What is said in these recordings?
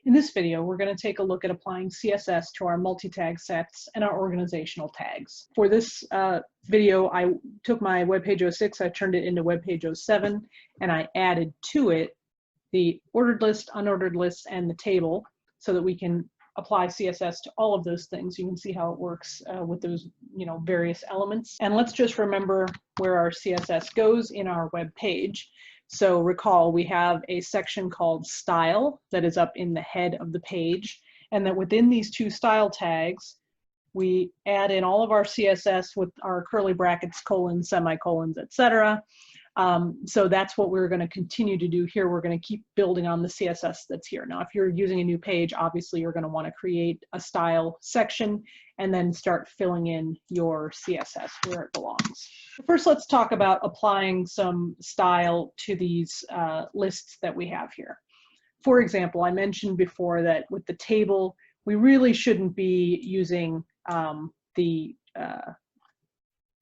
In this video, we're going to take a look at applying CSS to our multi-tag sets and our organizational tags. For this video, I took my web page 06, I turned it into web page 07, and I added to it the ordered list, unordered list, and the table so that we can apply CSS to all of those things. You can see how it works with those, various elements. And let's just remember where our CSS goes in our web page. So recall we have a section called style that is up in the head of the page, and that within these two style tags, we add in all of our CSS with our curly brackets, colons, semicolons, etc. So that's what we're going to continue to do here. We're going to keep building on the CSS that's here. Now, if you're using a new page, obviously you're going to want to create a style section and then start filling in your CSS where it belongs. First, let's talk about applying some style to these lists that we have here. For example, I mentioned before that with the table, we really shouldn't be using the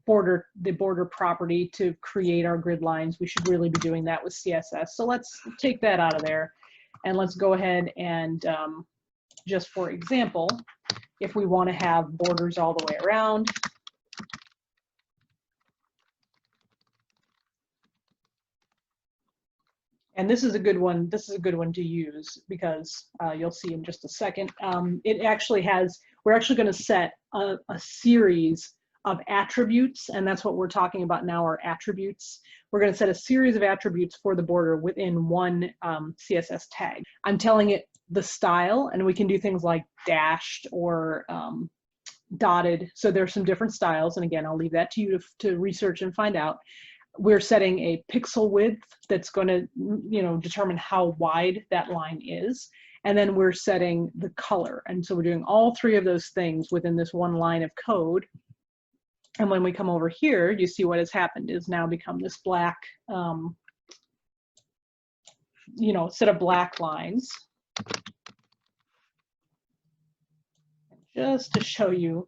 border property to create our grid lines. We should really be doing that with CSS. So let's take that out of there, and let's go ahead and just for example, if we want to have borders all the way around, and this is a good one. This is a good one to use because you'll see in just a second. It actually has. We're actually going to set a series of attributes, and that's what we're talking about now, are attributes. We're going to set a series of attributes for the border within one CSS tag. I'm telling it the style, and we can do things like dashed or dotted. So there's some different styles, and again, I'll leave that to you to research and find out. We're setting a pixel width that's going to, determine how wide that line is. And then we're setting the color. And so we're doing all three of those things within this one line of code. And when we come over here, you see what has happened is now become this black, set of black lines. Just to show you,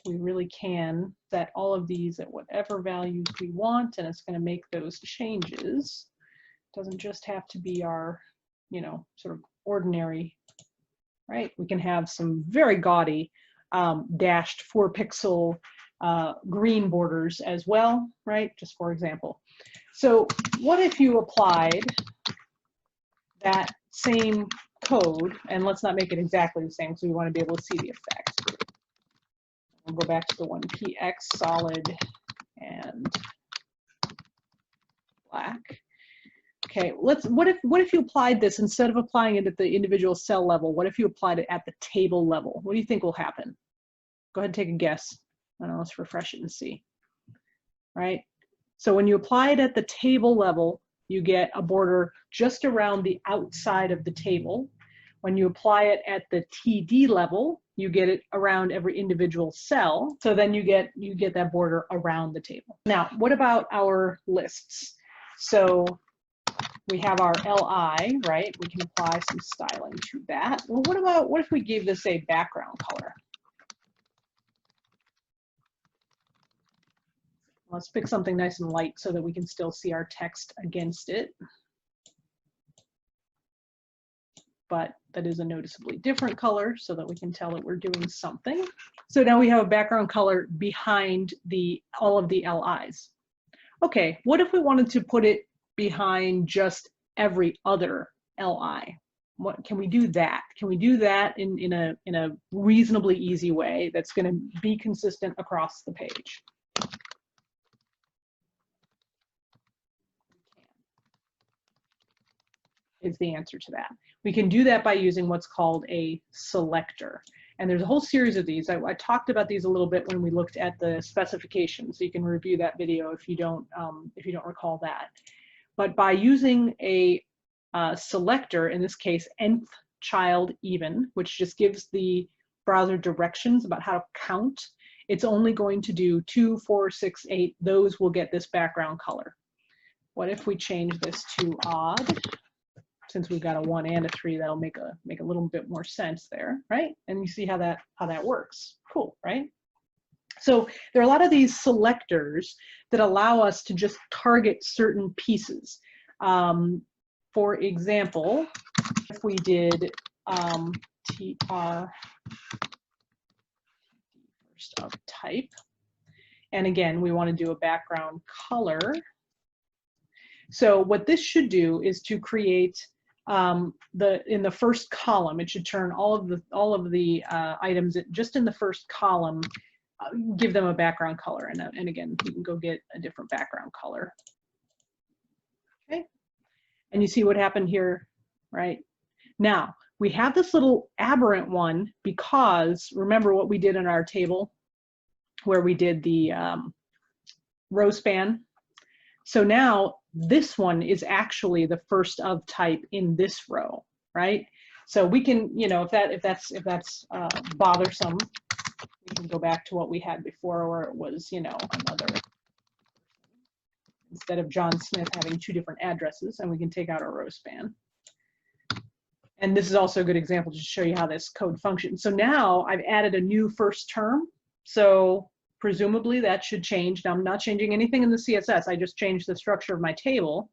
we really can set all of these at whatever values we want, and it's going to make those changes. It doesn't just have to be our, sort of ordinary, right? We can have some very gaudy dashed 4-pixel green borders as well, right? Just for example. So what if you applied that same code, and let's not make it exactly the same, so we want to be able to see the effect. We'll go back to the one PX solid and black. Okay, what if you applied this, instead of applying it at the individual cell level, what if you applied it at the table level? What do you think will happen? Go ahead and take a guess. I don't know, let's refresh it and see. Right? So when you apply it at the table level, you get a border just around the outside of the table. When you apply it at the TD level, you get it around every individual cell. So then you get that border around the table. Now, what about our lists? So we have our LI, right? We can apply some styling to that. Well, what if we gave this a background color? Let's pick something nice and light so that we can still see our text against it. But that is a noticeably different color so that we can tell that we're doing something. So now we have a background color behind all of the LIs. Okay, what if we wanted to put it behind just every other LI? What can we do that? Can we do that in a reasonably easy way that's going to be consistent across the page? Is the answer to that. We can do that by using what's called a selector. And there's a whole series of these. I talked about these a little bit when we looked at the specifications, so you can review that video if you don't recall that. But by using a selector, in this case, nth child even, which just gives the browser directions about how to count, it's only going to do 2, 4, 6, 8. Those will get this background color. What if we change this to odd? Since we've got a 1 and a 3, that'll make a little bit more sense there, right? And you see how that works. Cool, right? So there are a lot of these selectors that allow us to just target certain pieces. For example, if we did tr first of type. And again, we want to do a background color. So what this should do is to create in the first column, it should turn all of the items just in the first column, give them a background color. And again, you can go get a different background color. Okay, and you see what happened here, right? Now we have this little aberrant one because remember what we did in our table where we did the row span. So now this one is actually the first of type in this row, right? So we can, you know, if that's bothersome, we can go back to what we had before, where it was, you know, another, instead of John Smith having two different addresses, and we can take out our row span. And this is also a good example to show you how this code functions. So now I've added a new first term. So presumably that should change. Now I'm not changing anything in the CSS. I just changed the structure of my table.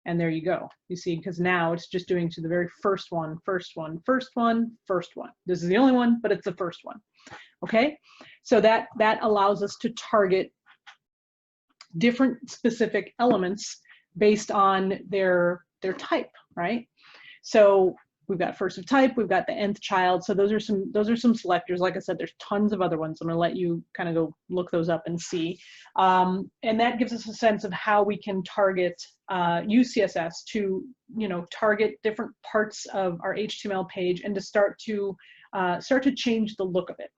And there you go. You see, because now it's just doing to the very first one, first one, first one, first one. This is the only one, but it's the first one. Okay, so that allows us to target different specific elements based on their type, right? So we've got first of type, we've got the nth child. So those are some selectors. Like I said, there's tons of other ones. I'm gonna let you kind of go look those up and see. And that gives us a sense of how we can target, use CSS to, you know, target different parts of our HTML page and to start to change the look of it.